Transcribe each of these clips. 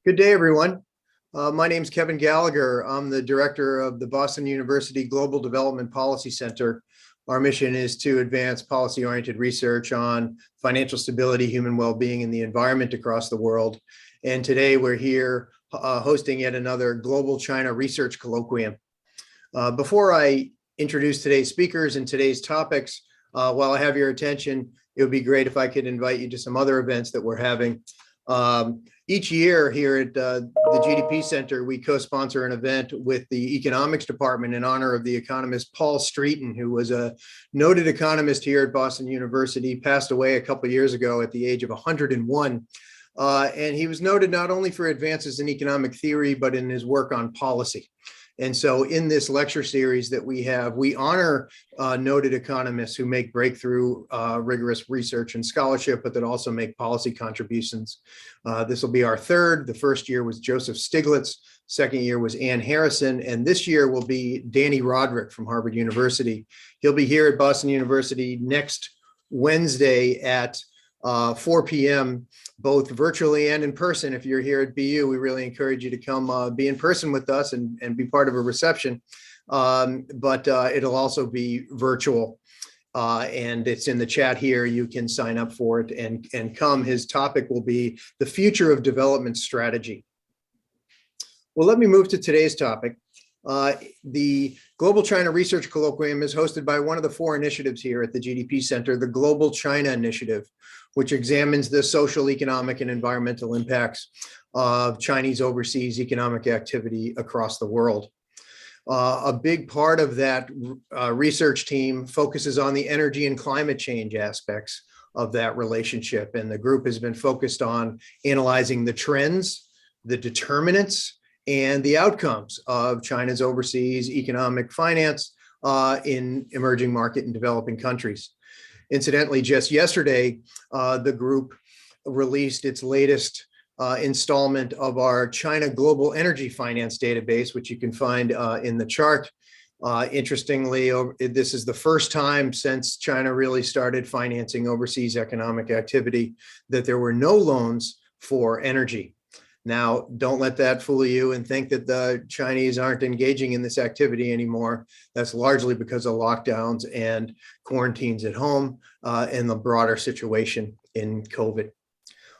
Good day, everyone. My name is Kevin Gallagher. I'm the director of the Boston University Global Development Policy Center. Our mission is to advance policy-oriented research on financial stability, human well-being, and the environment across the world. And today we're here hosting yet another Global China Research Colloquium. Before I introduce today's speakers and today's topics, while I have your attention, it would be great if I could invite you to some other events that we're having. Each year here at the GDP Center, we co-sponsor an event with the economics department in honor of the economist Paul Streeton, who was a noted economist here at Boston University, passed away a couple of years ago at the age of 101. And he was noted not only for advances in economic theory, but in his work on policy. And so in this lecture series that we have, we honor noted economists who make breakthrough rigorous research and scholarship, but that also make policy contributions. This will be our third. The first year was Joseph Stiglitz. Second year was Ann Harrison. And this year will be Danny Roderick from Harvard University. He'll be here at Boston University next Wednesday at 4 p.m., both virtually and in person. If you're here at BU, we really encourage you to come be in person with us and be part of a reception. But it'll also be virtual. And it's in the chat here. You can sign up for it and come. His topic will be the future of development strategy. Well, let me move to today's topic. The Global China Research Colloquium is hosted by one of the four initiatives here at the GDP Center, the Global China Initiative, which examines the social, economic, and environmental impacts of Chinese overseas economic activity across the world. A big part of that research team focuses on the energy and climate change aspects of that relationship. And the group has been focused on analyzing the trends, the determinants, and the outcomes of China's overseas economic finance in emerging market and developing countries. Incidentally, just yesterday, the group released its latest installment of our China Global Energy Finance database, which you can find in the chart. Interestingly, this is the first time since China really started financing overseas economic activity that there were no loans for energy. Now, don't let that fool you and think that the Chinese aren't engaging in this activity anymore. That's largely because of lockdowns and quarantines at home and the broader situation in COVID.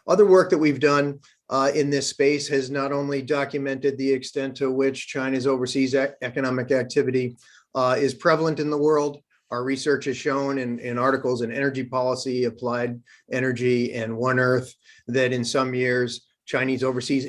Other work that we've done in this space has not only documented the extent to which China's overseas economic activity is prevalent in the world. Our research has shown in articles in energy policy, applied energy, and One Earth that in some years, Chinese overseas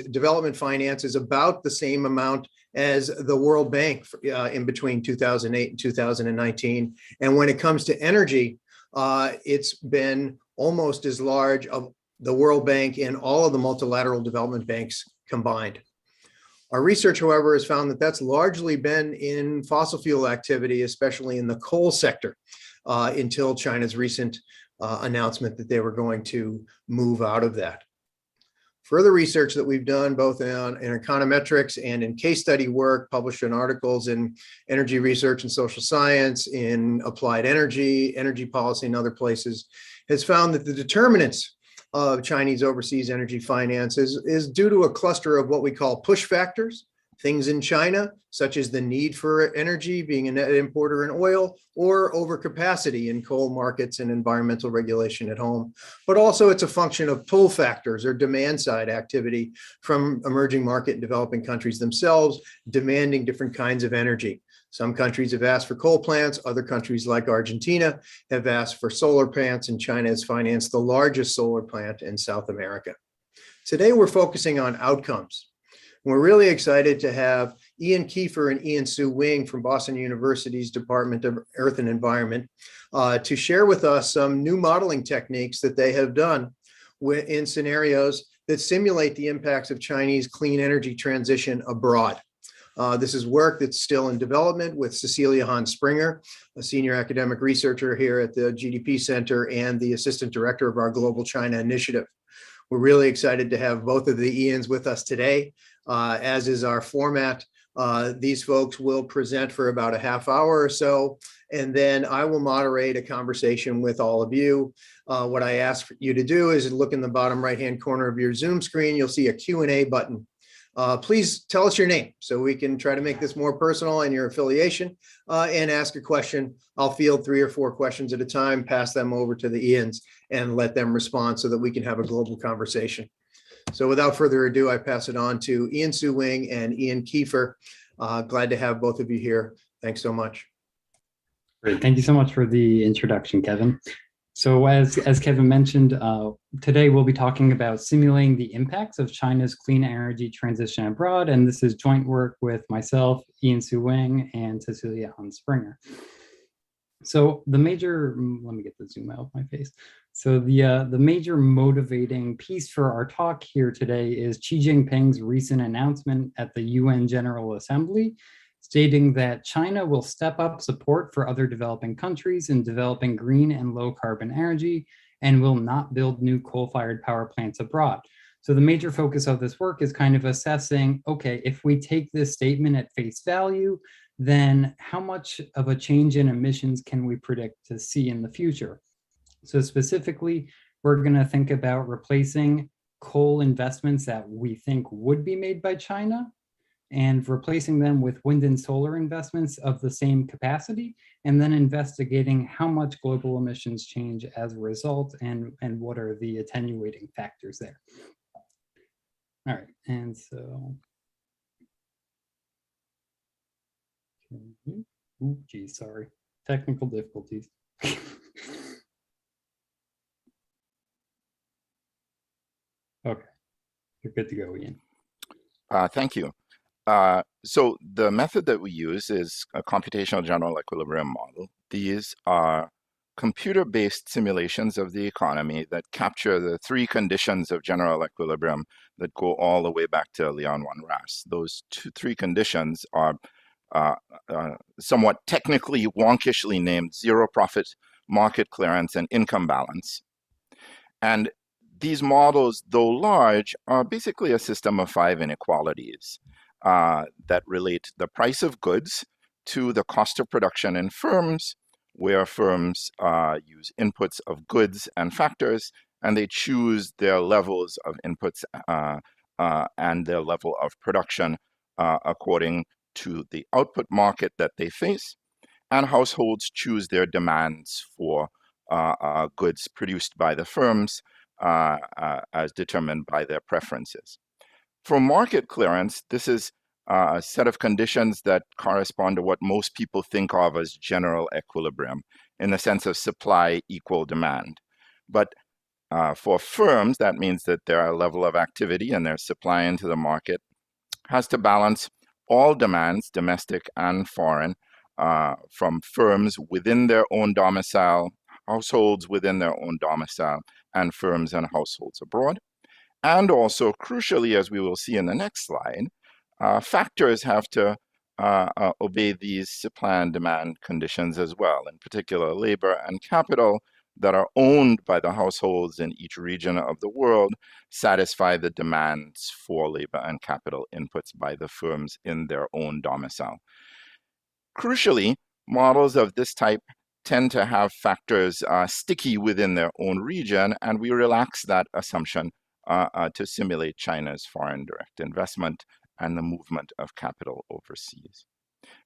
development finance is about the same amount as the World Bank in between 2008 and 2019. And when it comes to energy, it's been almost as large of the World Bank and all of the multilateral development banks combined. Our research, however, has found that that's largely been in fossil fuel activity, especially in the coal sector, until China's recent announcement that they were going to move out of that. Further research that we've done both in econometrics and in case study work published in articles in energy research and social science, in applied energy, energy policy, and other places has found that the determinants of Chinese overseas energy finance is due to a cluster of what we call push factors, things in China, such as the need for energy, being a net importer in oil, or overcapacity in coal markets and environmental regulation at home. But also it's a function of pull factors or demand side activity from emerging market and developing countries themselves, demanding different kinds of energy. Some countries have asked for coal plants, other countries like Argentina have asked for solar plants, and China has financed the largest solar plant in South America. Today we're focusing on outcomes. We're really excited to have Ian Kieffer and Ian Sue Wing from Boston University's Department of Earth and Environment to share with us some new modeling techniques that they have done in scenarios that simulate the impacts of Chinese clean energy transition abroad. This is work that's still in development with Cecilia Springer, a senior academic researcher here at the GDP Center and the assistant director of our Global China Initiative. We're really excited to have both of the Ians with us today. As is our format, These folks will present for about a half hour or so, and then I will moderate a conversation with all of you. What I ask you to do is look in the bottom right-hand corner of your Zoom screen. You'll see a Q&A button. Please tell us your name so we can try to make this more personal and your affiliation, and ask a question. I'll field 3 or 4 questions at a time, pass them over to the Ians and let them respond so that we can have a global conversation. So without further ado, I pass it on to Ian Soo Wing and Ian Kieffer. Glad to have both of you here. Thanks so much. Great. Thank you so much for the introduction, Kevin. So as Kevin mentioned, today we'll be talking about simulating the impacts of China's clean energy transition abroad. And this is joint work with myself, Ian Soo Wing, and Cecilia Springer. So the major, let me get the zoom out of my face. So the major motivating piece for our talk here today is Xi Jinping's recent announcement at the UN General Assembly, stating that China will step up support for other developing countries in developing green and low carbon energy and will not build new coal-fired power plants abroad. So the major focus of this work is kind of assessing, okay, if we take this statement at face value, then how much of a change in emissions can we predict to see in the future? So specifically, we're going to think about replacing coal investments that we think would be made by China and replacing them with wind and solar investments of the same capacity, and then investigating how much global emissions change as a result and what are the attenuating factors there. All right, and so, ooh, geez, sorry, technical difficulties. Okay, you're good to go, Ian. Thank you. So the method that we use is a computational general equilibrium model. These are computer-based simulations of the economy that capture the 3 conditions of general equilibrium that go all the way back to Leon 1 Ras. Those 3 conditions are somewhat technically wonkishly named zero profit, market clearance, and income balance. And these models, though large, are basically a system of 5 inequalities that relate the price of goods to the cost of production in firms, where firms use inputs of goods and factors, and they choose their levels of inputs and their level of production according to the output market that they face, and households choose their demands for goods produced by the firms as determined by their preferences. For market clearance, this is a set of conditions that correspond to what most people think of as general equilibrium, in the sense of supply equal demand. But for firms, that means that their level of activity and their supply into the market has to balance all demands, domestic and foreign, from firms within their own domicile, households within their own domicile, and firms and households abroad. And also, crucially, as we will see in the next slide, factors have to obey these supply and demand conditions as well, in particular labor and capital that are owned by the households in each region of the world satisfy the demands for labor and capital inputs by the firms in their own domicile. Crucially, models of this type tend to have factors sticky within their own region, and we relax that assumption to simulate China's foreign direct investment and the movement of capital overseas.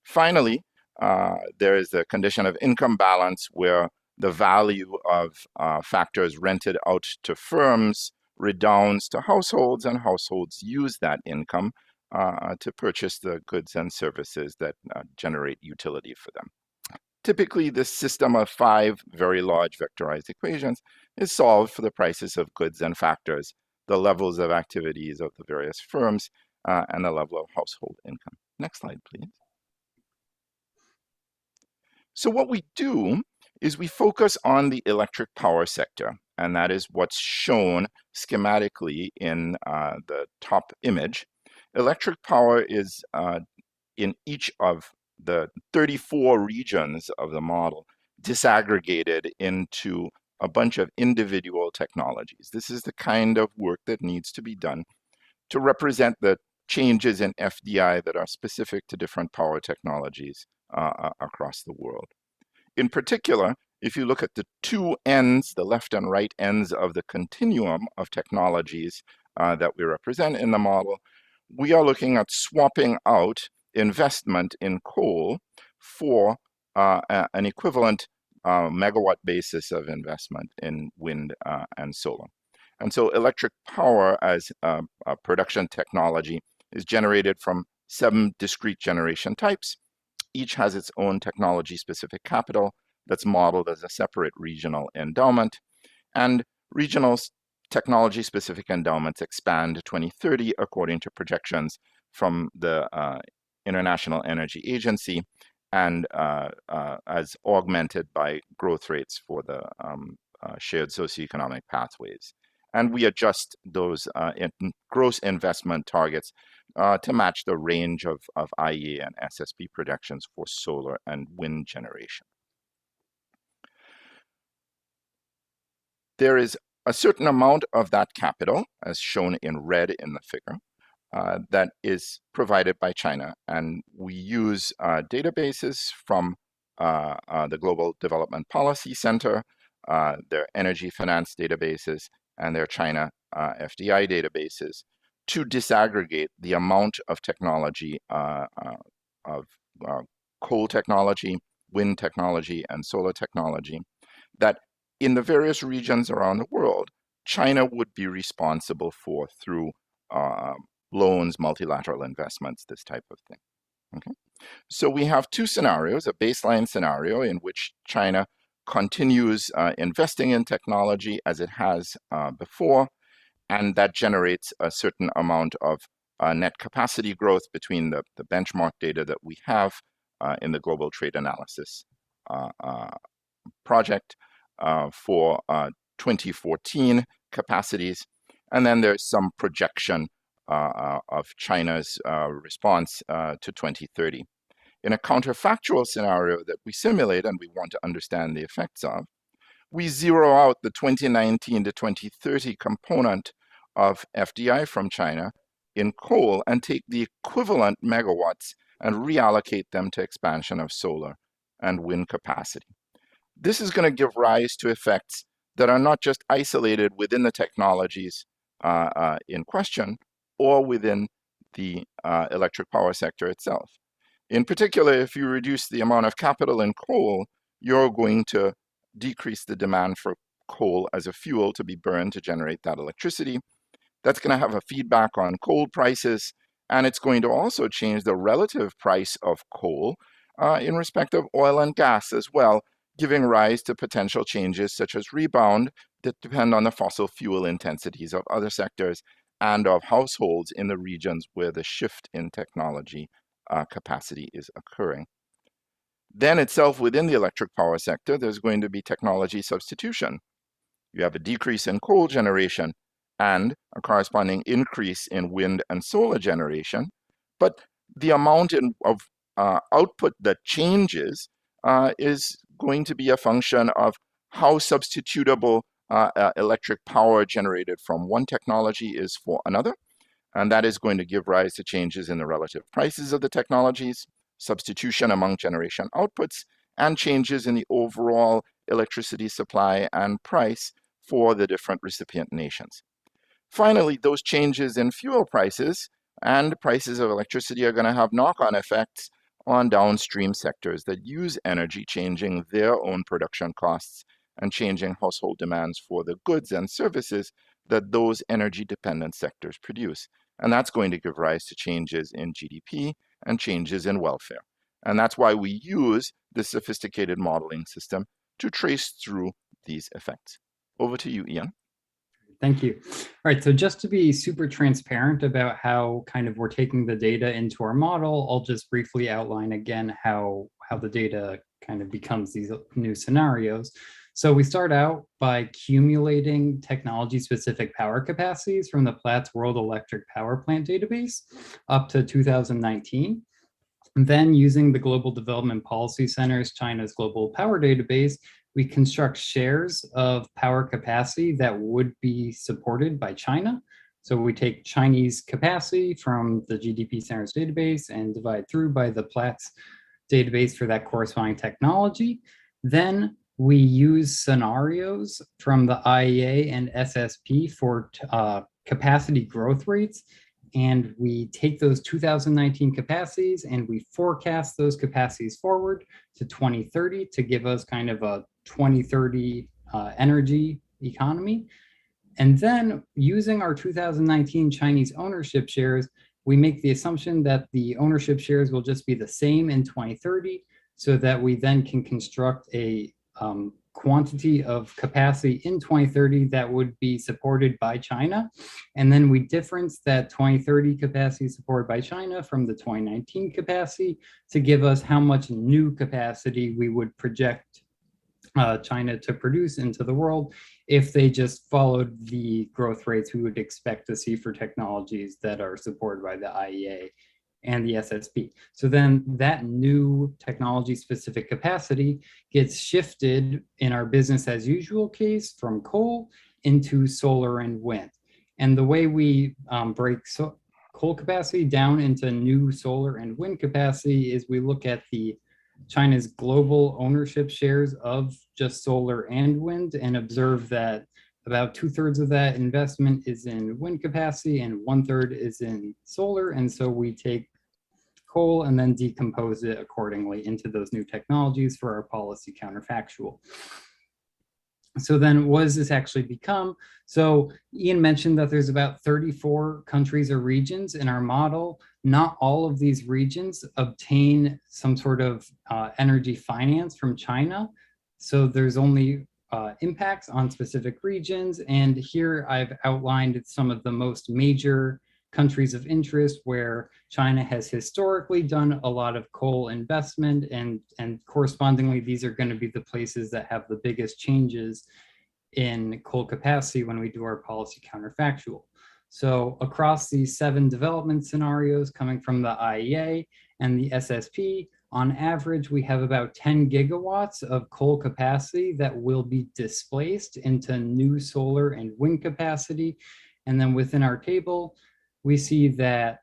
Finally, there is the condition of income balance, where the value of factors rented out to firms redounds to households, and households use that income to purchase the goods and services that generate utility for them. Typically, this system of 5 very large vectorized equations is solved for the prices of goods and factors, the levels of activities of the various firms, and the level of household income. Next slide, please. So what we do is we focus on the electric power sector, and that is what's shown schematically in the top image. Electric power is in each of the 34 regions of the model disaggregated into a bunch of individual technologies. This is the kind of work that needs to be done to represent the changes in FDI that are specific to different power technologies across the world. In particular, if you look at the two ends, the left and right ends of the continuum of technologies that we represent in the model, we are looking at swapping out investment in coal for an equivalent megawatt basis of investment in wind and solar. And so electric power as a production technology is generated from 7 discrete generation types. Each has its own technology-specific capital that's modeled as a separate regional endowment. And regional technology-specific endowments expand to 2030 according to projections from the International Energy Agency and as augmented by growth rates for the shared socioeconomic pathways. And we adjust those gross investment targets to match the range of IEA and SSP projections for solar and wind generation. There is a certain amount of that capital, as shown in red in the figure, that is provided by China. And we use databases from the Global Development Policy Center, their energy finance databases, and their China FDI databases to disaggregate the amount of technology of coal technology, wind technology, and solar technology that in the various regions around the world, China would be responsible for through loans, multilateral investments, this type of thing. Okay? So we have two scenarios, a baseline scenario in which China continues investing in technology as it has before, and that generates a certain amount of net capacity growth between the benchmark data that we have in the Global Trade Analysis project for 2014 capacities. And then there's some projection of China's response to 2030. In a counterfactual scenario that we simulate and we want to understand the effects of, we zero out the 2019 to 2030 component of FDI from China in coal and take the equivalent megawatts and reallocate them to expansion of solar and wind capacity. This is going to give rise to effects that are not just isolated within the technologies in question or within the electric power sector itself. In particular, if you reduce the amount of capital in coal, you're going to decrease the demand for coal as a fuel to be burned to generate that electricity. That's going to have a feedback on coal prices, and it's going to also change the relative price of coal in respect of oil and gas as well, giving rise to potential changes such as rebound that depend on the fossil fuel intensities of other sectors and of households in the regions where the shift in technology capacity is occurring. Then itself within the electric power sector, there's going to be technology substitution. You have a decrease in coal generation and a corresponding increase in wind and solar generation, but the amount of output that changes is going to be a function of how substitutable electric power generated from one technology is for another. And that is going to give rise to changes in the relative prices of the technologies, substitution among generation outputs, and changes in the overall electricity supply and price for the different recipient nations. Finally, those changes in fuel prices and prices of electricity are going to have knock-on effects on downstream sectors that use energy, changing their own production costs and changing household demands for the goods and services that those energy-dependent sectors produce. And that's going to give rise to changes in GDP and changes in welfare. And that's why we use this sophisticated modeling system to trace through these effects. Over to you, Ian. Thank you. All right, so just to be super transparent about how kind of we're taking the data into our model, I'll just briefly outline again how the data kind of becomes these new scenarios. So we start out by accumulating technology-specific power capacities from the Platts World Electric Power Plant database up to 2019. And then using the Global Development Policy Center's China's Global Power Database, we construct shares of power capacity that would be supported by China So we take Chinese capacity from the GDP standards database and divide through by the Platts database for that corresponding technology. Then we use scenarios from the IEA and SSP for capacity growth rates. And we take those 2019 capacities and we forecast those capacities forward to 2030 to give us kind of a 2030 energy economy. And then using our 2019 Chinese ownership shares, we make the assumption that the ownership shares will just be the same in 2030 so that we then can construct a quantity of capacity in 2030 that would be supported by China. And then we difference that 2030 capacity supported by China from the 2019 capacity to give us how much new capacity we would project China to produce into the world if they just followed the growth rates we would expect to see for technologies that are supported by the IEA and the SSP. So then that new technology specific capacity gets shifted in our business as usual case from coal into solar and wind. And the way we break coal capacity down into new solar and wind capacity is we look at the China's global ownership shares of just solar and wind and observe that about 2/3 of that investment is in wind capacity and 1/3 is in solar. And so we take coal and then decompose it accordingly into those new technologies for our policy counterfactual. So then what does this actually become? So Ian mentioned that there's about 34 countries or regions in our model. Not all of these regions obtain some sort of energy finance from China. So there's only impacts on specific regions. And here I've outlined some of the most major countries of interest where China has historically done a lot of coal investment, and correspondingly, these are going to be the places that have the biggest changes in coal capacity when we do our policy counterfactual. So across these 7 development scenarios coming from the IEA and the SSP, on average, we have about 10 gigawatts of coal capacity that will be displaced into new solar and wind capacity. And then within our table, we see that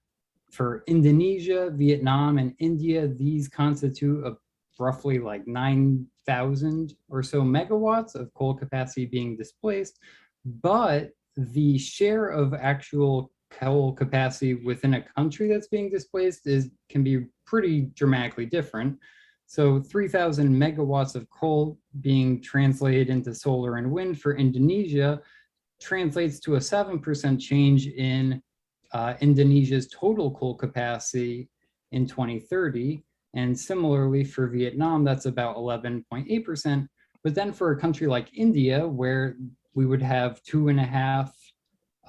for Indonesia, Vietnam, and India, these constitute a roughly like 9,000 or so megawatts of coal capacity being displaced. But the share of actual coal capacity within a country that's being displaced can be pretty dramatically different. So 3,000 megawatts of coal being translated into solar and wind for Indonesia translates to a 7% change in Indonesia's total coal capacity in 2030. And similarly for Vietnam, that's about 11.8%. But then for a country like India, where we would have 2.5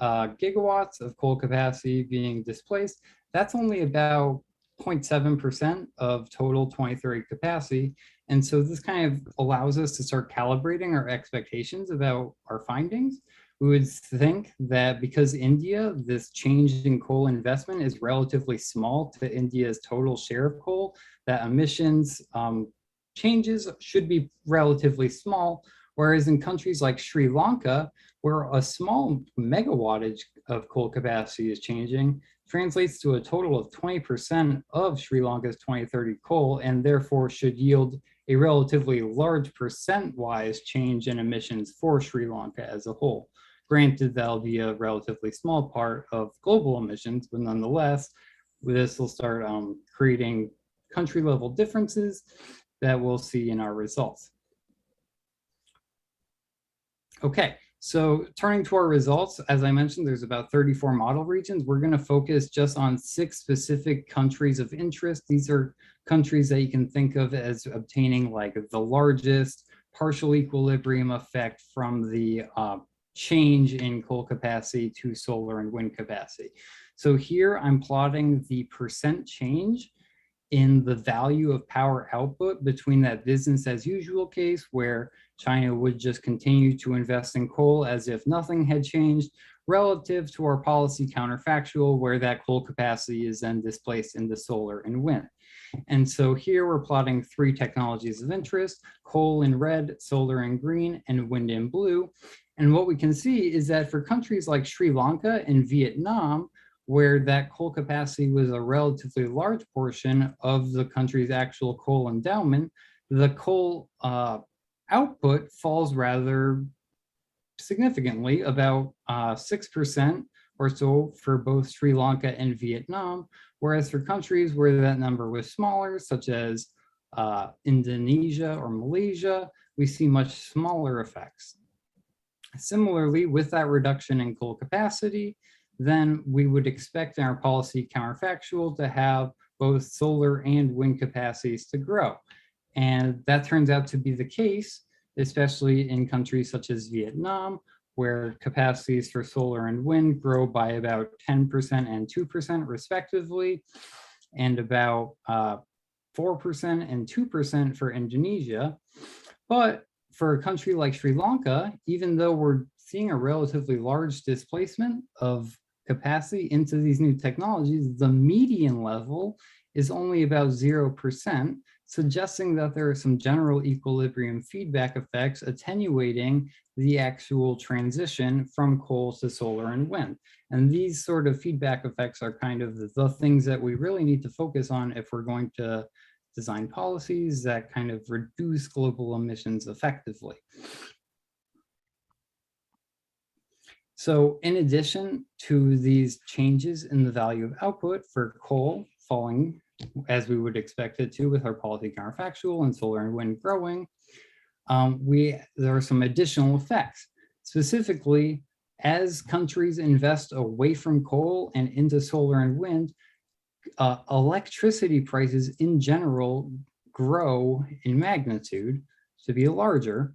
gigawatts of coal capacity being displaced, that's only about 0.7% of total 2030 capacity. And so this kind of allows us to start calibrating our expectations about our findings. We would think that because India, this change in coal investment is relatively small to India's total share of coal, that emissions changes should be relatively small. Whereas in countries like Sri Lanka, where a small megawattage of coal capacity is changing, translates to a total of 20% of Sri Lanka's 2030 coal, and therefore should yield a relatively large percent-wise change in emissions for Sri Lanka as a whole. Granted, that'll be a relatively small part of global emissions, but nonetheless, this will start creating country-level differences that we'll see in our results. Okay, so turning to our results, as I mentioned, there's about 34 model regions. We're going to focus just on 6 specific countries of interest. These are countries that you can think of as obtaining like the largest partial equilibrium effect from the change in coal capacity to solar and wind capacity. So here I'm plotting the percent change in the value of power output between that business as usual case where China would just continue to invest in coal as if nothing had changed, relative to our policy counterfactual where that coal capacity is then displaced into solar and wind. And so here we're plotting 3 technologies of interest: coal in red, solar in green, and wind in blue. And what we can see is that for countries like Sri Lanka and Vietnam, where that coal capacity was a relatively large portion of the country's actual coal endowment, the coal output falls rather significantly, about 6% or so for both Sri Lanka and Vietnam, whereas for countries where that number was smaller, such as Indonesia or Malaysia, we see much smaller effects. Similarly, with that reduction in coal capacity, then we would expect in our policy counterfactual to have both solar and wind capacities to grow. And that turns out to be the case, especially in countries such as Vietnam, where capacities for solar and wind grow by about 10% and 2% respectively, and about 4% and 2% for Indonesia. But for a country like Sri Lanka, even though we're seeing a relatively large displacement of capacity into these new technologies, the median level is only about 0%, suggesting that there are some general equilibrium feedback effects attenuating the actual transition from coal to solar and wind. And these sort of feedback effects are kind of the things that we really need to focus on if we're going to design policies that kind of reduce global emissions effectively. So in addition to these changes in the value of output for coal falling as we would expect it to with our policy counterfactual and solar and wind growing, there are some additional effects. Specifically, as countries invest away from coal and into solar and wind, electricity prices in general grow in magnitude to be larger.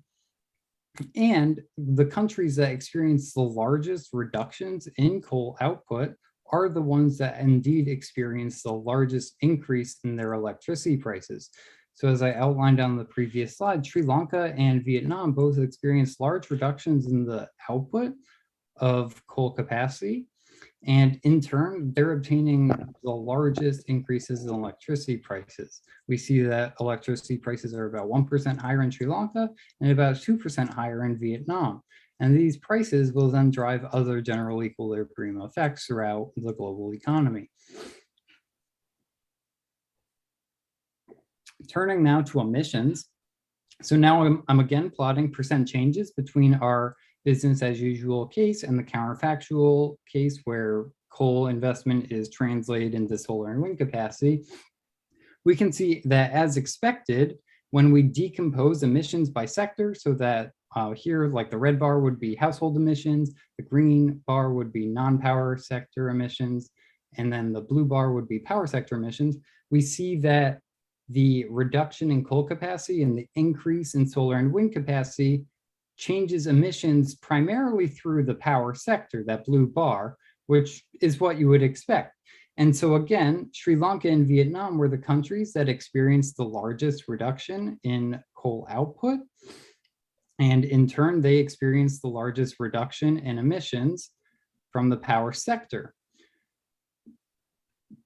And the countries that experience the largest reductions in coal output are the ones that indeed experience the largest increase in their electricity prices. So as I outlined on the previous slide, Sri Lanka and Vietnam both experienced large reductions in the output of coal capacity. And in turn, they're obtaining the largest increases in electricity prices. We see that electricity prices are about 1% higher in Sri Lanka and about 2% higher in Vietnam. And these prices will then drive other general equilibrium effects throughout the global economy. Turning now to emissions. So now I'm again plotting percent changes between our business as usual case and the counterfactual case where coal investment is translated into solar and wind capacity. We can see that as expected, when we decompose emissions by sector, so that here, like the red bar would be household emissions, the green bar would be non-power sector emissions, and then the blue bar would be power sector emissions, we see that the reduction in coal capacity and the increase in solar and wind capacity changes emissions primarily through the power sector, that blue bar, which is what you would expect. And so again, Sri Lanka and Vietnam were the countries that experienced the largest reduction in coal output. And in turn, they experienced the largest reduction in emissions from the power sector.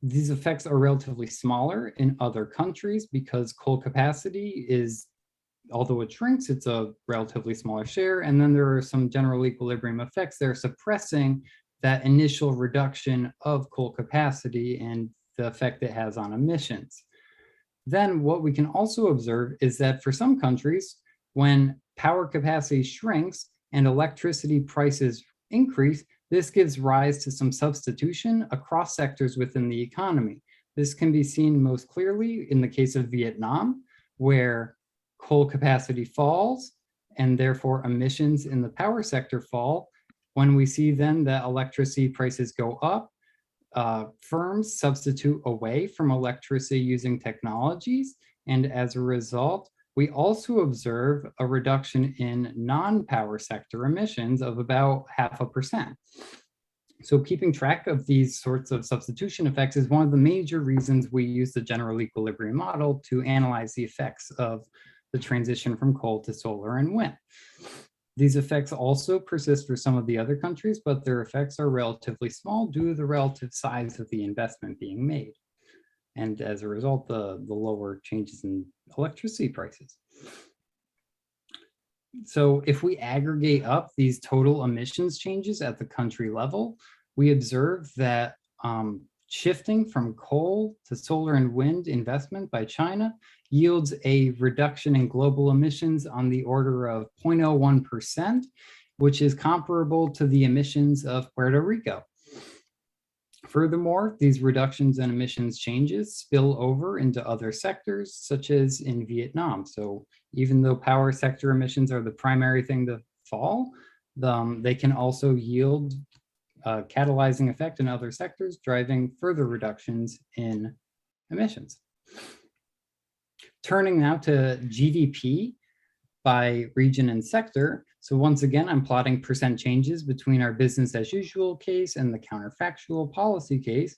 These effects are relatively smaller in other countries because coal capacity is, although it shrinks, it's a relatively smaller share. And then there are some general equilibrium effects that are suppressing that initial reduction of coal capacity and the effect it has on emissions. Then what we can also observe is that for some countries, when power capacity shrinks and electricity prices increase, this gives rise to some substitution across sectors within the economy. This can be seen most clearly in the case of Vietnam, where coal capacity falls and therefore emissions in the power sector fall. When we see then that electricity prices go up, firms substitute away from electricity using technologies. And as a result, we also observe a reduction in non-power sector emissions of about 0.5%. So keeping track of these sorts of substitution effects is one of the major reasons we use the general equilibrium model to analyze the effects of the transition from coal to solar and wind. These effects also persist for some of the other countries, but their effects are relatively small due to the relative size of the investment being made. and as a result, the lower changes in electricity prices. So if we aggregate up these total emissions changes at the country level, we observe that shifting from coal to solar and wind investment by China yields a reduction in global emissions on the order of 0.01%, which is comparable to the emissions of Puerto Rico. Furthermore, these reductions in emissions changes spill over into other sectors, such as in Vietnam. So even though power sector emissions are the primary thing to fall, they can also yield a catalyzing effect in other sectors, driving further reductions in emissions. Turning now to GDP by region and sector. So once again, I'm plotting percent changes between our business as usual case and the counterfactual policy case.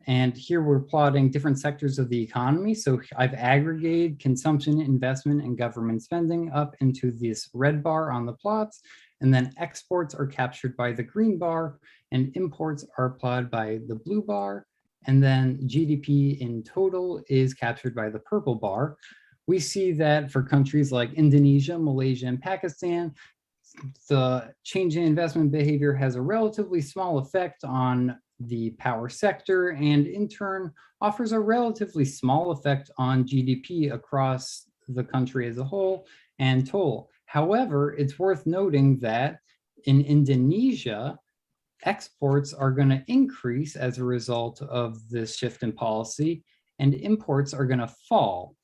And here we're plotting different sectors of the economy. So I've aggregated consumption, investment, and government spending up into this red bar on the plots. And then exports are captured by the green bar and imports are plotted by the blue bar. And then GDP in total is captured by the purple bar. We see that for countries like Indonesia, Malaysia, and Pakistan, the change in investment behavior has a relatively small effect on the power sector and in turn offers a relatively small effect on GDP across the country as a whole and total. However, it's worth noting that in Indonesia, exports are going to increase as a result of this shift in policy and imports are going to fall.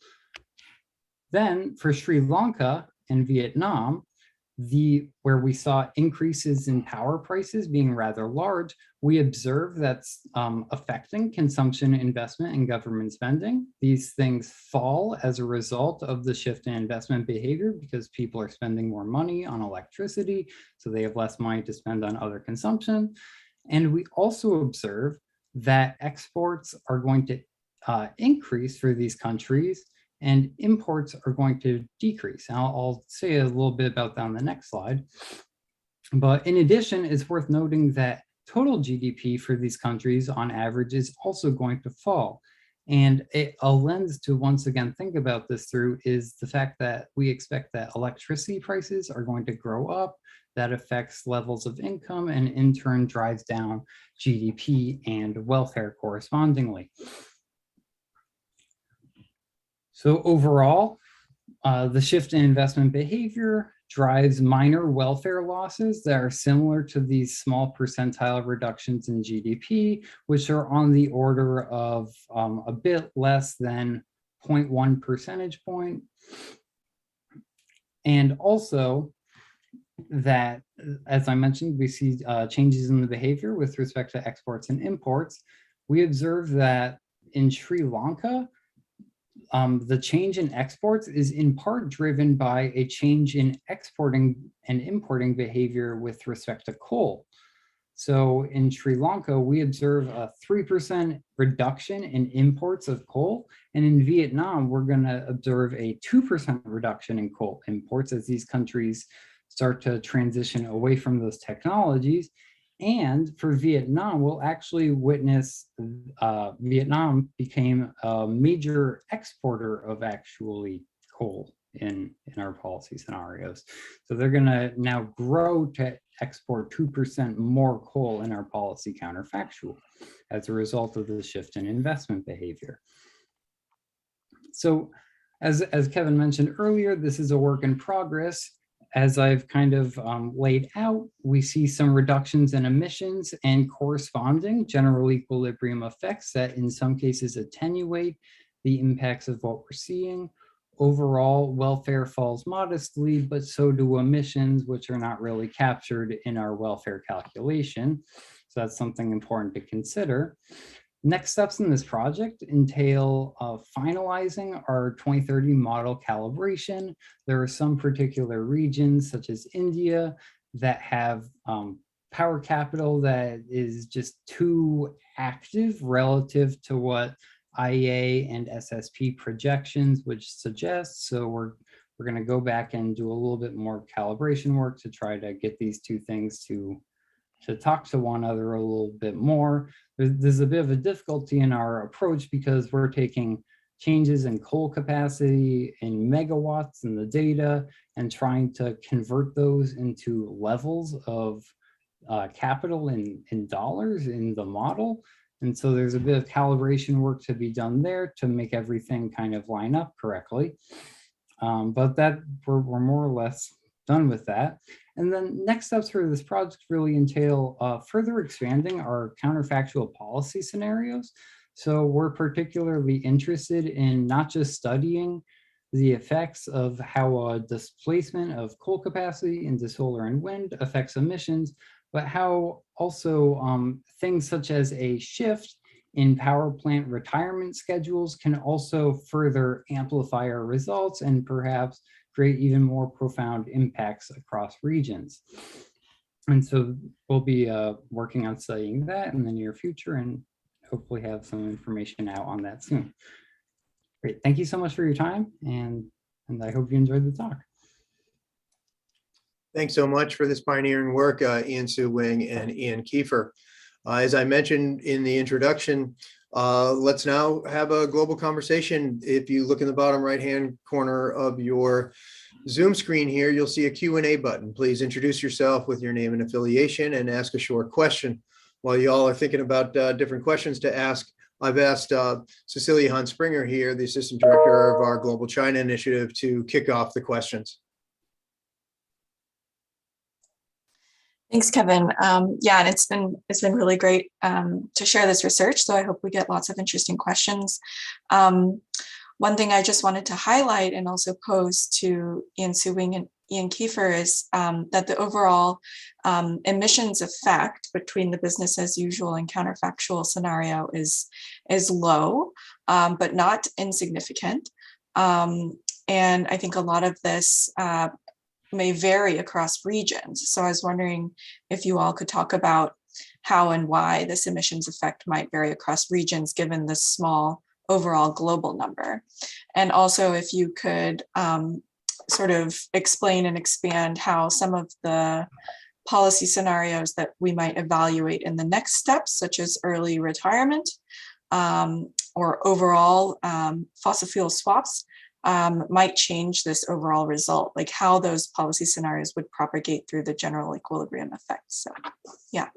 Then for Sri Lanka and Vietnam, where we saw increases in power prices being rather large, we observe that's affecting consumption, investment, and government spending. These things fall as a result of the shift in investment behavior because people are spending more money on electricity, so they have less money to spend on other consumption. And we also observe that exports are going to increase for these countries and imports are going to decrease. And I'll say a little bit about that on the next slide. But in addition, it's worth noting that total GDP for these countries on average is also going to fall. And a lens to once again think about this through is the fact that we expect that electricity prices are going to grow up. That affects levels of income and in turn drives down GDP and welfare correspondingly. So overall, the shift in investment behavior drives minor welfare losses that are similar to these small percentile reductions in GDP, which are on the order of a bit less than 0.1 percentage point. And also that, as I mentioned, we see changes in the behavior with respect to exports and imports. We observe that in Sri Lanka, the change in exports is in part driven by a change in exporting and importing behavior with respect to coal. So in Sri Lanka, we observe a 3% reduction in imports of coal. And in Vietnam, we're going to observe a 2% reduction in coal imports as these countries start to transition away from those technologies. And for Vietnam, we'll actually witness Vietnam became a major exporter of actually coal in our policy scenarios. So they're going to now grow to export 2% more coal in our policy counterfactual as a result of the shift in investment behavior. So as Kevin mentioned earlier, this is a work in progress. As I've kind of laid out, we see some reductions in emissions and corresponding general equilibrium effects that in some cases attenuate the impacts of what we're seeing. Overall, welfare falls modestly, but so do emissions, which are not really captured in our welfare calculation. So that's something important to consider. Next steps in this project entail finalizing our 2030 model calibration. There are some particular regions, such as India, that have power capital that is just too active relative to what IEA and SSP projections would suggest. So we're going to go back and do a little bit more calibration work to try to get these two things to talk to one another a little bit more. there's a bit of a difficulty in our approach because we're taking changes in coal capacity in megawatts in the data and trying to convert those into levels of capital in dollars in the model. And so there's a bit of calibration work to be done there to make everything kind of line up correctly. But that we're more or less done with that. And then next steps for this project really entail further expanding our counterfactual policy scenarios. So we're particularly interested in not just studying the effects of how a displacement of coal capacity into solar and wind affects emissions, but how also things such as a shift in power plant retirement schedules can also further amplify our results and perhaps create even more profound impacts across regions. And so we'll be working on studying that in the near future and hopefully have some information out on that soon. Great, thank you so much for your time, and I hope you enjoyed the talk. Thanks so much for this pioneering work, Ian Soo Wing and Ian Kieffer. As I mentioned in the introduction, let's now have a global conversation. If you look in the bottom right-hand corner of your Zoom screen here, you'll see a Q&A button. Please introduce yourself with your name and affiliation and ask a short question. While you all are thinking about different questions to ask, I've asked Cecilia Hunt-Springer here, the Assistant Director of our Global China Initiative, to kick off the questions. Thanks, Kevin. Yeah, and it's been really great to share this research. So I hope we get lots of interesting questions. One thing I just wanted to highlight and also pose to Ian Soo Wing and Ian Kieffer is that the overall emissions effect between the business as usual and counterfactual scenario is low, but not insignificant. And I think a lot of this may vary across regions. So I was wondering if you all could talk about how and why this emissions effect might vary across regions given the small overall global number. And also if you could sort of explain and expand how some of the policy scenarios that we might evaluate in the next steps, such as early retirement or overall fossil fuel swaps, might change this overall result, like how those policy scenarios would propagate through the general equilibrium effect. So, yeah.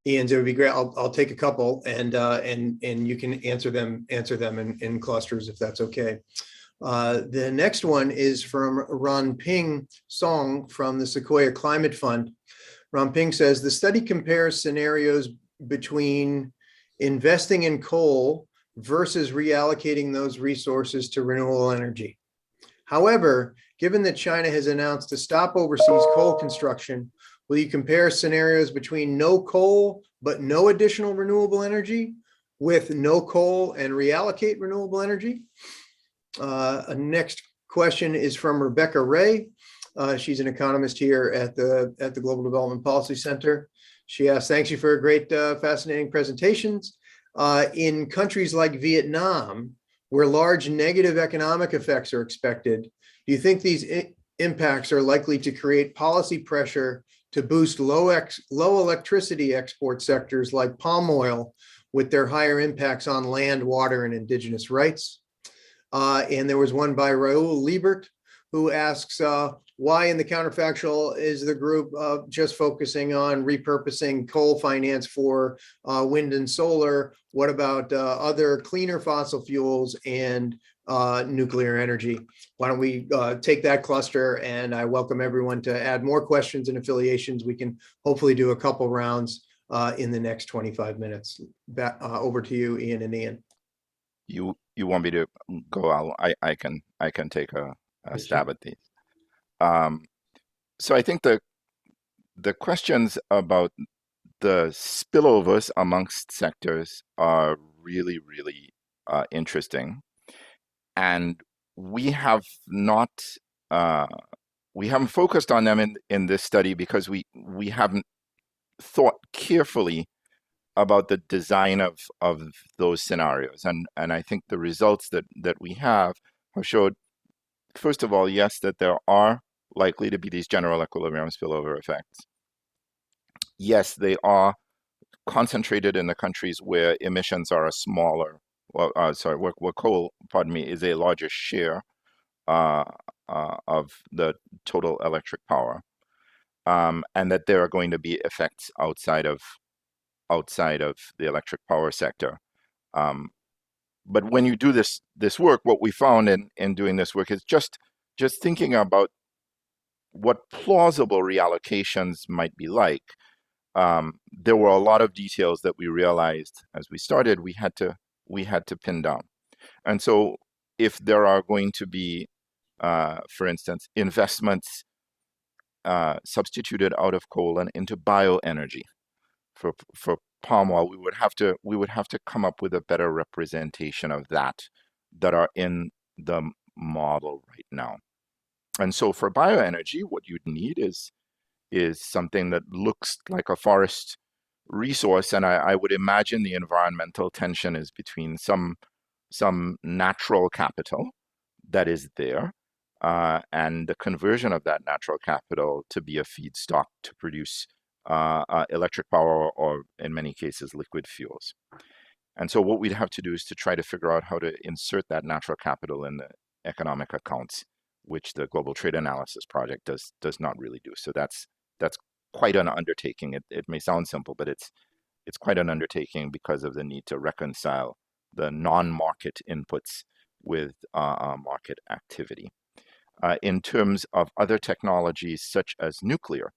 Ian, it would be great. I'll take a couple and you can answer them in clusters if that's okay. The next one is from Ranping Song from the Sequoia Climate Fund. Ranping says the study compares scenarios between investing in coal versus reallocating those resources to renewable energy. However, given that China has announced to stop overseas coal construction, will you compare scenarios between no coal but no additional renewable energy with no coal and reallocate renewable energy? Next question is from Rebecca Ray. She's an economist here at the Global Development Policy Center. She asks, thanks you for a great, fascinating presentations. In countries like Vietnam, where large negative economic effects are expected, do you think these impacts are likely to create policy pressure to boost low electricity export sectors like palm oil with their higher impacts on land, water, and indigenous rights? And there was one by Raul Liebert who asks, why in the counterfactual is the group just focusing on repurposing coal finance for wind and solar? What about other cleaner fossil fuels and nuclear energy? Why don't we take that cluster, and I welcome everyone to add more questions and affiliations. We can hopefully do a couple rounds in the next 25 minutes. Back over to you, Ian and Ian. You want me to go? I can take a stab at these. So I think the questions about the spillovers amongst sectors are really, really interesting, and we haven't focused on them in this study because we haven't thought carefully about the design of those scenarios, and I think the results that we have showed, first of all, yes, that there are likely to be these general equilibrium spillover effects. Yes, they are concentrated in the countries where emissions are a smaller, where coal, pardon me, is a larger share of the total electric power, and that there are going to be effects outside of the electric power sector. But when you do this work, what we found in doing this work is just thinking about what plausible reallocations might be like. There were a lot of details that we realized as we started we had to pin down. And so if there are going to be, for instance, investments substituted out of coal and into bioenergy for palm oil, we would have to come up with a better representation of that are in the model right now. And so for bioenergy, what you'd need is something that looks like a forest resource, and I would imagine the environmental tension is between some natural capital that is there, and the conversion of that natural capital to be a feedstock to produce electric power, or in many cases, liquid fuels. And so what we'd have to do is to try to figure out how to insert that natural capital in the economic accounts, which the Global Trade Analysis Project does not really do. So that's quite an undertaking. It may sound simple, but it's quite an undertaking because of the need to reconcile the non-market inputs with market activity. In terms of other technologies such as nuclear,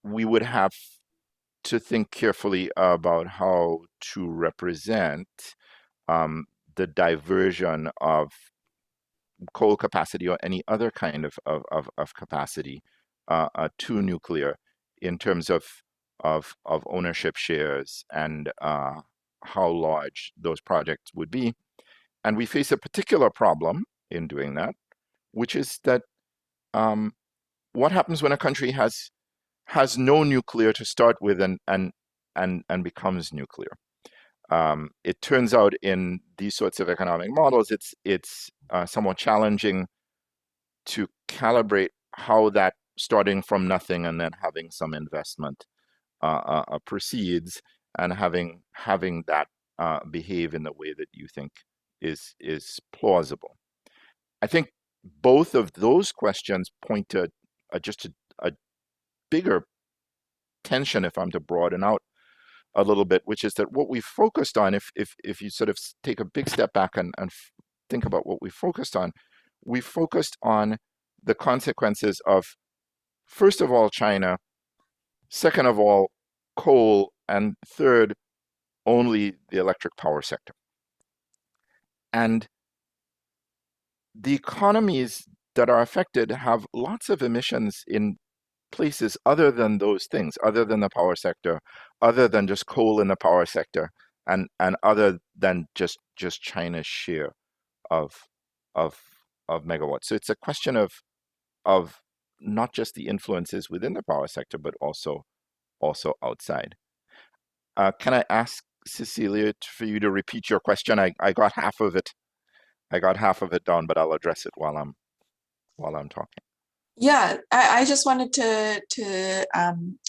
we would have to think carefully about how to represent the diversion of coal capacity or any other kind of capacity to nuclear in terms of ownership shares and how large those projects would be. And we face a particular problem in doing that, which is that what happens when a country has no nuclear to start with and becomes nuclear? It turns out in these sorts of economic models, it's somewhat challenging to calibrate how that starting from nothing and then having some investment proceeds, and having that behave in the way that you think is plausible. I think both of those questions point to just a bigger tension, if I'm to broaden out a little bit, which is that what we focused on, if you sort of take a big step back and think about what we focused on the consequences of, first of all, China, second of all, coal, and third, only the electric power sector. And the economies that are affected have lots of emissions in places other than those things, other than the power sector, other than just coal in the power sector, and other than just China's share of megawatts. So it's a question of not just the influences within the power sector, but also outside. Can I ask Cecilia for you to repeat your question? I got half of it. I got half of it down, but I'll address it while I'm talking. Yeah, I just wanted to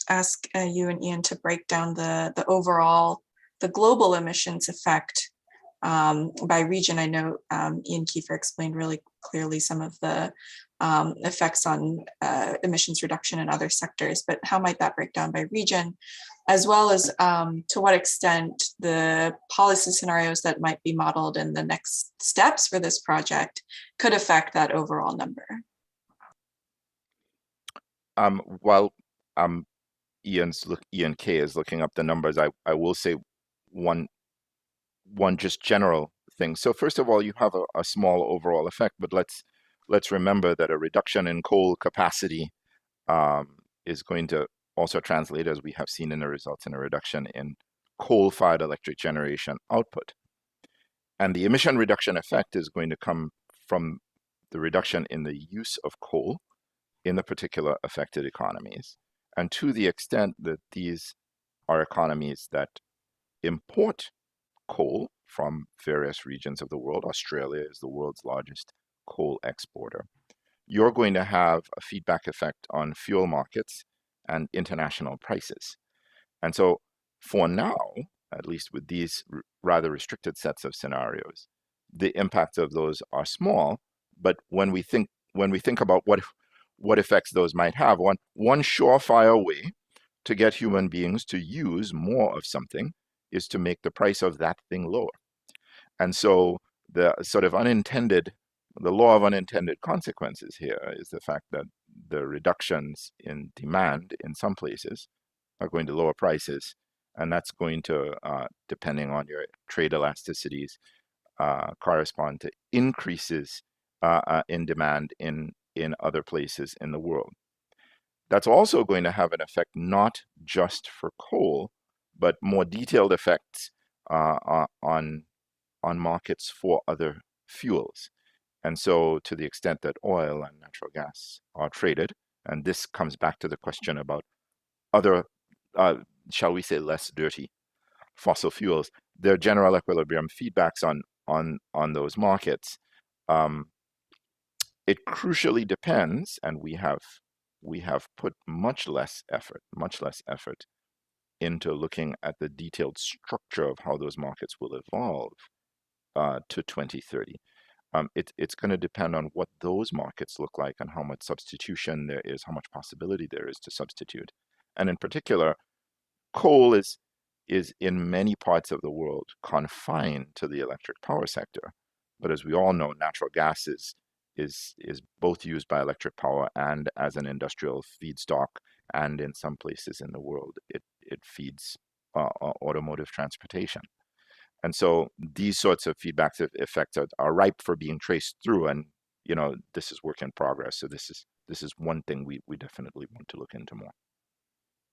ask you and Ian to break down the overall, the global emissions effect by region. I know Ian Kieffer explained really clearly some of the effects on emissions reduction in other sectors, but how might that break down by region, as well as to what extent the policy scenarios that might be modeled in the next steps for this project could affect that overall number? While Ian K is looking up the numbers, I will say one just general thing. So first of all, you have a small overall effect, but let's remember that a reduction in coal capacity is going to also translate, as we have seen in the results, in a reduction in coal-fired electric generation output. And the emission reduction effect is going to come from the reduction in the use of coal in the particular affected economies. And to the extent that these are economies that import coal from various regions of the world, Australia is the world's largest coal exporter, you're going to have a feedback effect on fuel markets and international prices. And so for now, at least with these rather restricted sets of scenarios, the impacts of those are small. But when we think about what effects those might have, one surefire way to get human beings to use more of something is to make the price of that thing lower. And so the sort of the law of unintended consequences here is the fact that the reductions in demand in some places are going to lower prices. And that's going to, depending on your trade elasticities, correspond to increases in demand in other places in the world. That's also going to have an effect not just for coal, but more detailed effects on markets for other fuels. And so to the extent that oil and natural gas are traded, and this comes back to the question about other, shall we say, less dirty fossil fuels, their general equilibrium feedbacks on those markets. It crucially depends, and we have put much less effort into looking at the detailed structure of how those markets will evolve to 2030. It's going to depend on what those markets look like and how much substitution there is, how much possibility there is to substitute. And in particular, coal is in many parts of the world confined to the electric power sector. But as we all know, natural gas is both used by electric power and as an industrial feedstock, and in some places in the world, it feeds automotive transportation. And so these sorts of feedback effects are ripe for being traced through, and this is work in progress. So this is one thing we definitely want to look into more.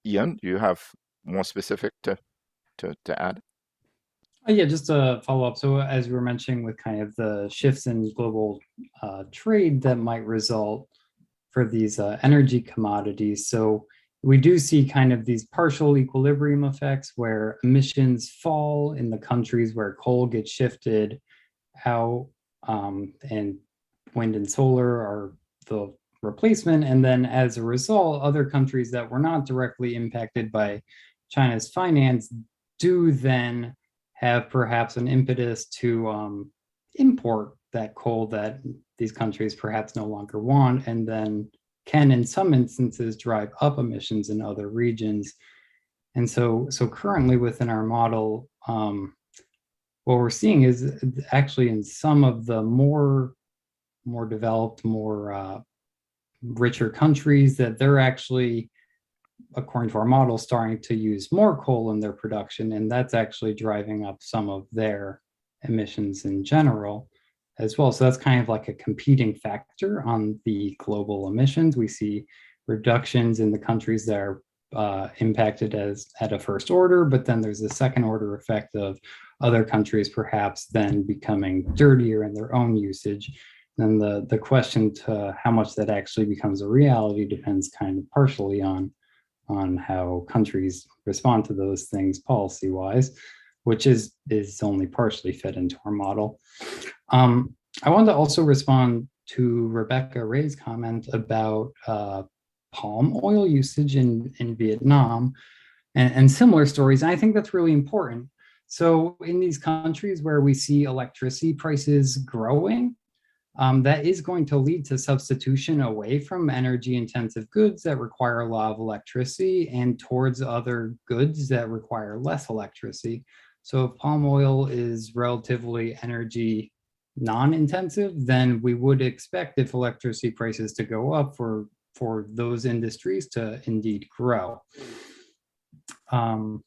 Ian, do you have more specific to add? Yeah, just to follow up. So as we were mentioning with kind of the shifts in global trade that might result for these energy commodities. So we do see kind of these partial equilibrium effects where emissions fall in the countries where coal gets shifted out, and wind and solar are the replacement. And then as a result, other countries that were not directly impacted by China's finance do then have perhaps an impetus to import that coal that these countries perhaps no longer want, and then can in some instances drive up emissions in other regions. And so currently within our model, what we're seeing is actually in some of the more developed, more richer countries, that they're actually, according to our model, starting to use more coal in their production, and that's actually driving up some of their emissions in general as well. So that's kind of like a competing factor on the global emissions. We see reductions in the countries that are impacted as at a first order, but then there's a second order effect of other countries perhaps then becoming dirtier in their own usage. And the question to how much that actually becomes a reality depends kind of partially on how countries respond to those things policy-wise, which is only partially fit into our model. I wanted to also respond to Rebecca Ray's comment about palm oil usage in Vietnam and similar stories. And I think that's really important. So in these countries where we see electricity prices growing, that is going to lead to substitution away from energy-intensive goods that require a lot of electricity and towards other goods that require less electricity. So if palm oil is relatively energy non-intensive, then we would expect, if electricity prices to go up, for those industries to indeed grow. And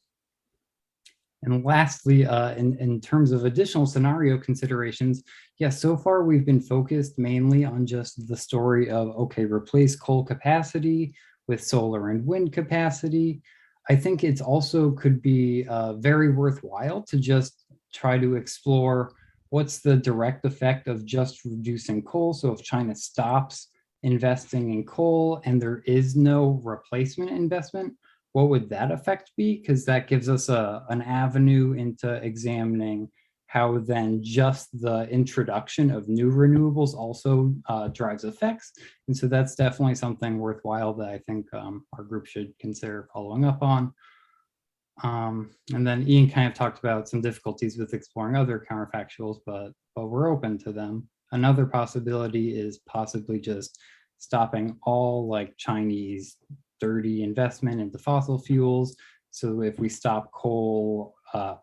lastly, in terms of additional scenario considerations, yes, so far we've been focused mainly on just the story of, okay, replace coal capacity with solar and wind capacity. I think it's also could be very worthwhile to just try to explore what's the direct effect of just reducing coal. So if China stops investing in coal and there is no replacement investment, what would that effect be? Because that gives us an avenue into examining how then just the introduction of new renewables also drives effects. And so that's definitely something worthwhile that I think our group should consider following up on. And then Ian kind of talked about some difficulties with exploring other counterfactuals, but we're open to them. Another possibility is possibly just stopping all like Chinese dirty investment into fossil fuels. So if we stop coal,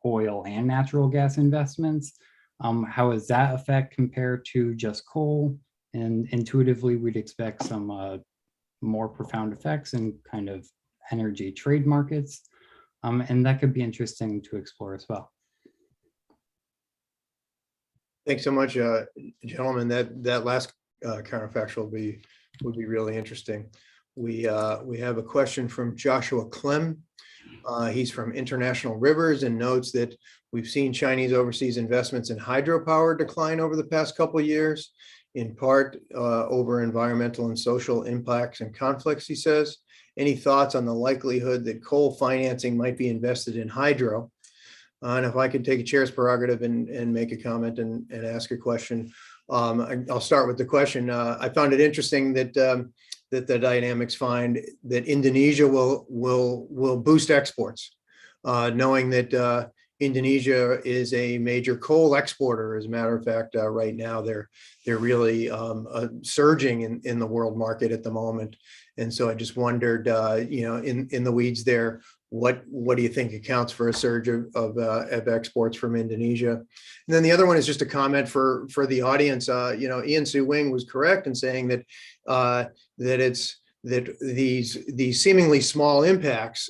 oil, and natural gas investments, how does that affect compared to just coal? And intuitively, we'd expect some more profound effects in kind of energy trade markets. And that could be interesting to explore as well. Thanks so much, gentlemen. That last counterfactual would be really interesting. We have a question from Joshua Clem. He's from International Rivers and notes that we've seen Chinese overseas investments in hydropower decline over the past couple of years, in part over environmental and social impacts and conflicts, he says. Any thoughts on the likelihood that coal financing might be invested in hydro? And if I could take a chair's prerogative and make a comment and ask a question, I'll start with the question. I found it interesting that that the dynamics find that Indonesia will boost exports, knowing that Indonesia is a major coal exporter. As a matter of fact, right now they're really surging in the world market at the moment. And so I just wondered, in the weeds there, what do you think accounts for a surge of exports from Indonesia? And then the other one is just a comment for the audience. Ian Su Wing was correct in saying that that these seemingly small impacts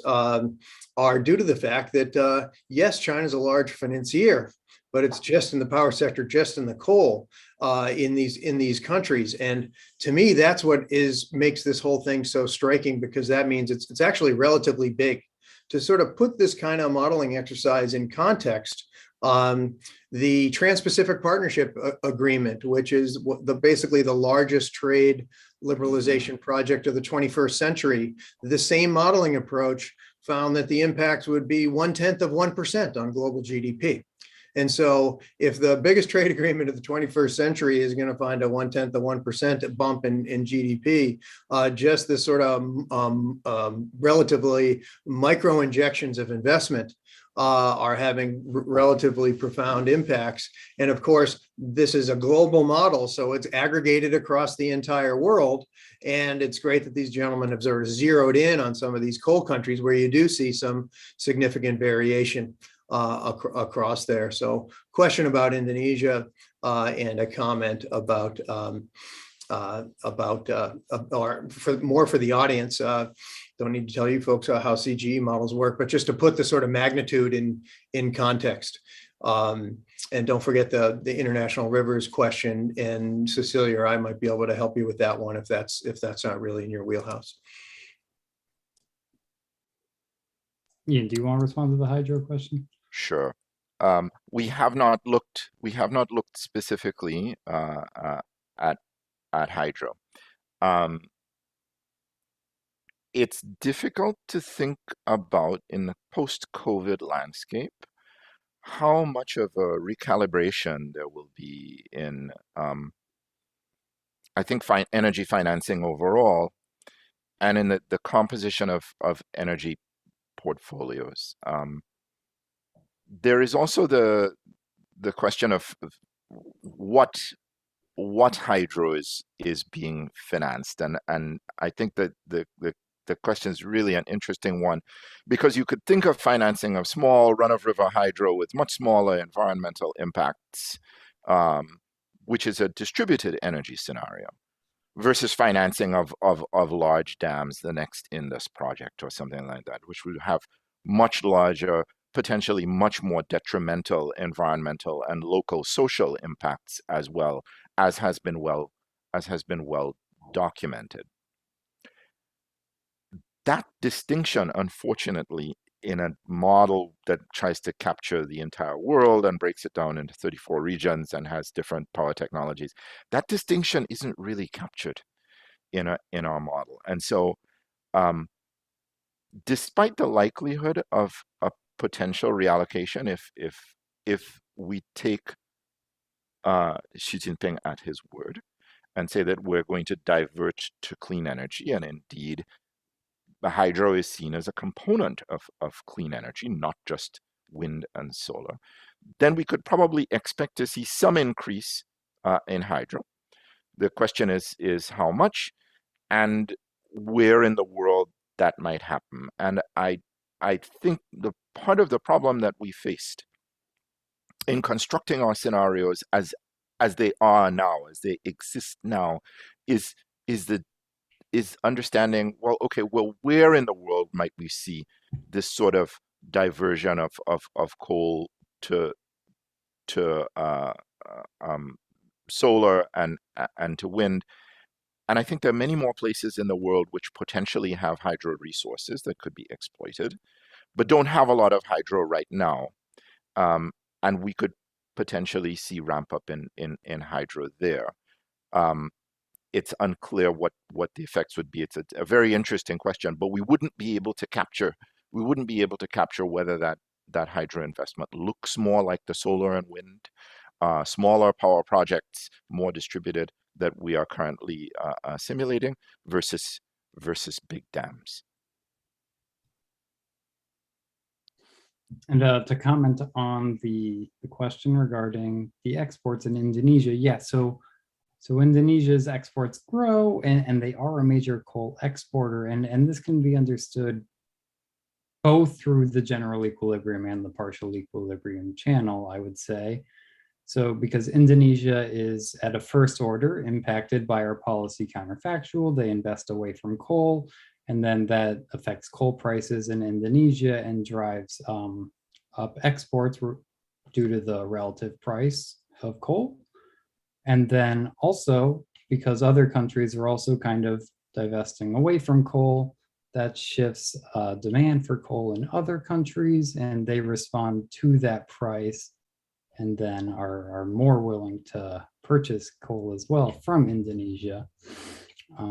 are due to the fact that yes, China's a large financier, but it's just in the power sector, just in the coal in these countries. And to me, that's what makes this whole thing so striking, because that means it's actually relatively big. To sort of put this kind of modeling exercise in context, the Trans-Pacific Partnership Agreement, which is basically the largest trade liberalization project of the 21st century, the same modeling approach found that the impacts would be 0.1% on global GDP. And so if the biggest trade agreement of the 21st century is going to find a 0.1% bump in GDP, just this sort of relatively micro injections of investment are having relatively profound impacts. And of course, this is a global model, so it's aggregated across the entire world. And it's great that these gentlemen have sort of zeroed in on some of these coal countries where you do see some significant variation across there. So question about Indonesia and a comment about more for the audience. Don't need to tell you folks how CGE models work, but just to put the sort of magnitude in context. And don't forget the international rivers question, and Cecilia or I might be able to help you with that one if that's not really in your wheelhouse. Ian, do you want to respond to the hydro question? Sure. We have not looked specifically at hydro. It's difficult to think about in the post-COVID landscape how much of a recalibration there will be in, I think, energy financing overall, and in the composition of energy portfolios. There is also the question of what hydro is being financed, and I think that the question is really an interesting one, because you could think of financing of small run-of-river hydro with much smaller environmental impacts, which is a distributed energy scenario, versus financing of large dams, the next Indus project or something like that, which would have much larger, potentially much more detrimental environmental and local social impacts, as well as has been well documented. That distinction, unfortunately, in a model that tries to capture the entire world and breaks it down into 34 regions and has different power technologies, that distinction isn't really captured in our model. And so despite the likelihood of a potential reallocation, if we take Xi Jinping at his word and say that we're going to divert to clean energy, and indeed the hydro is seen as a component of clean energy, not just wind and solar, then we could probably expect to see some increase in hydro. The question is how much and where in the world that might happen. And I think the part of the problem that we faced in constructing our scenarios as they are now, as they exist now, is understanding, well, okay, well, where in the world might we see this sort of diversion of coal to solar and to wind? And I think there are many more places in the world which potentially have hydro resources that could be exploited, but don't have a lot of hydro right now. And we could potentially see ramp up in hydro there. It's unclear what the effects would be. It's a very interesting question, but we wouldn't be able to capture whether that hydro investment looks more like the solar and wind, smaller power projects, more distributed, that we are currently simulating versus big dams. And to comment on the question regarding the exports in Indonesia, yeah, so Indonesia's exports grow, and they are a major coal exporter, and this can be understood both through the general equilibrium and the partial equilibrium channel, I would say. So because Indonesia is at a first order impacted by our policy counterfactual, they invest away from coal, and then that affects coal prices in Indonesia and drives up exports due to the relative price of coal. And then also, because other countries are also kind of divesting away from coal, that shifts demand for coal in other countries, and they respond to that price and then are more willing to purchase coal as well from Indonesia.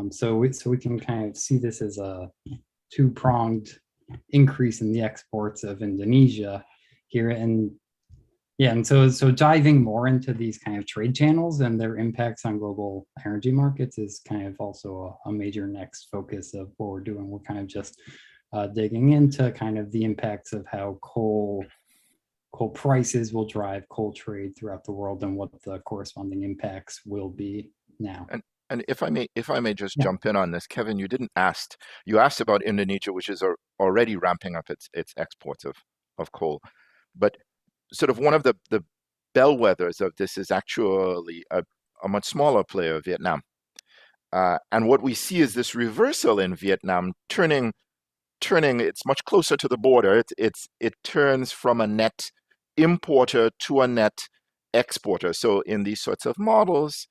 So we can kind of see this as a two-pronged increase in the exports of Indonesia here. And yeah, and so diving more into these kind of trade channels and their impacts on global energy markets is kind of also a major next focus of what we're doing. We're kind of just digging into kind of the impacts of how coal prices will drive coal trade throughout the world and what the corresponding impacts will be now. And if I may just jump in on this, Kevin, you asked about Indonesia, which is already ramping up its exports of coal, but sort of one of the bellwethers of this is actually a much smaller player, Vietnam. And what we see is this reversal in Vietnam turning, it's much closer to the border. It turns from a net importer to a net exporter. So in these sorts of models,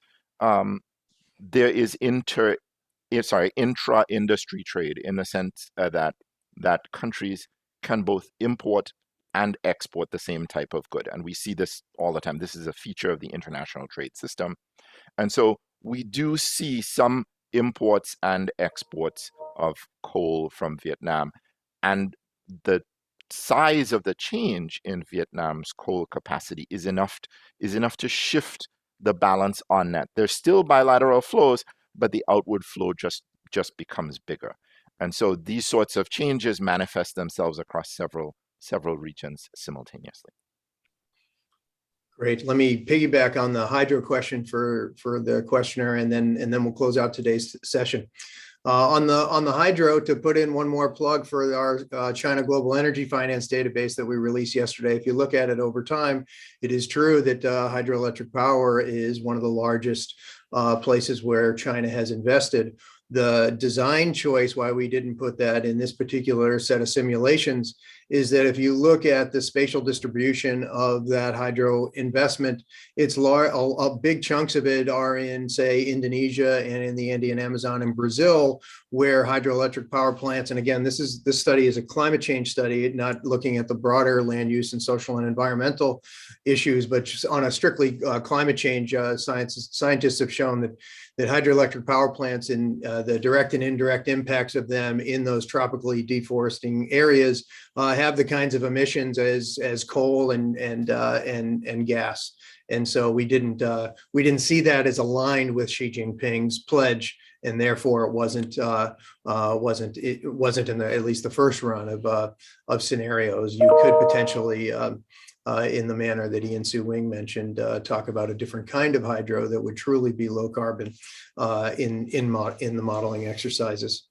there is intra-industry trade in the sense that countries can both import and export the same type of good. And we see this all the time. This is a feature of the international trade system. And so we do see some imports and exports of coal from Vietnam. And the size of the change in Vietnam's coal capacity is enough to shift the balance on net. There's still bilateral flows, but the outward flow just becomes bigger. And so these sorts of changes manifest themselves across several regions simultaneously. Great. Let me piggyback on the hydro question for the questioner, and then we'll close out today's session. On the hydro, to put in one more plug for our China Global Energy Finance database that we released yesterday. If you look at it over time, it is true that hydroelectric power is one of the largest places where China has invested. The design choice, why we didn't put that in this particular set of simulations, is that if you look at the spatial distribution of that hydro investment, it's big chunks of it are in, say, Indonesia and in the Andean Amazon and Brazil, where hydroelectric power plants, and again, this study is a climate change study, not looking at the broader land use and social and environmental issues, but just on a strictly climate change, scientists have shown that hydroelectric power plants and the direct and indirect impacts of them in those tropically deforesting areas have the kinds of emissions as coal and gas. And so we didn't see that as aligned with Xi Jinping's pledge, and therefore it wasn't in the, at least the first run of scenarios. You could potentially, in the manner that Ian-Soo Wing mentioned, talk about a different kind of hydro that would truly be low carbon in the modeling exercises.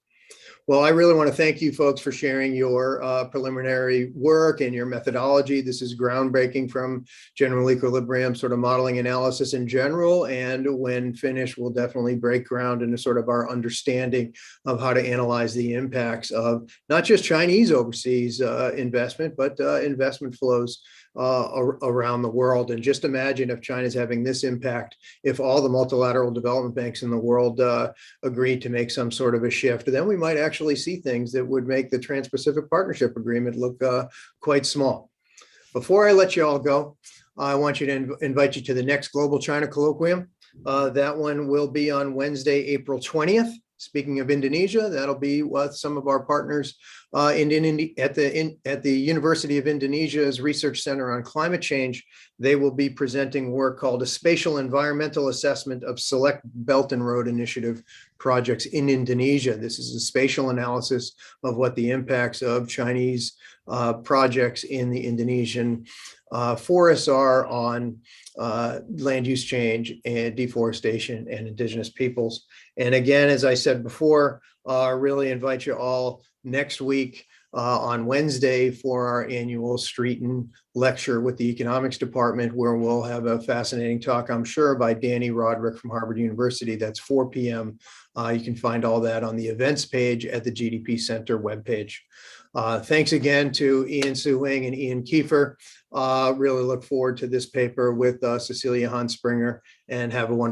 Well, I really want to thank you folks for sharing your preliminary work and your methodology. This is groundbreaking from general equilibrium sort of modeling analysis in general. And when finished, we'll definitely break ground into sort of our understanding of how to analyze the impacts of not just Chinese overseas investment, but investment flows around the world. And just imagine if China's having this impact, if all the multilateral development banks in the world agreed to make some sort of a shift, then we might actually see things that would make the Trans-Pacific Partnership Agreement look quite small. Before I let you all go, I want you to invite you to the next Global China Colloquium. That one will be on Wednesday, April 20th. Speaking of Indonesia, that'll be with some of our partners at the University of Indonesia's Research Center on Climate Change. They will be presenting work called A Spatial Environmental Assessment of Select Belt and Road Initiative Projects in Indonesia. This is a spatial analysis of what the impacts of Chinese projects in the Indonesian forests are on land use change and deforestation and indigenous peoples. And again, as I said before, really invite you all next week on Wednesday for our annual Streeton lecture with the economics department, where we'll have a fascinating talk, I'm sure, by Danny Roderick from Harvard University. That's 4 p.m. You can find all that on the events page at the GDP Center webpage. Thanks again to Ian-Soo Wing and Ian Kieffer. Really look forward to this paper with Cecilia Hans-Springer, and have a wonderful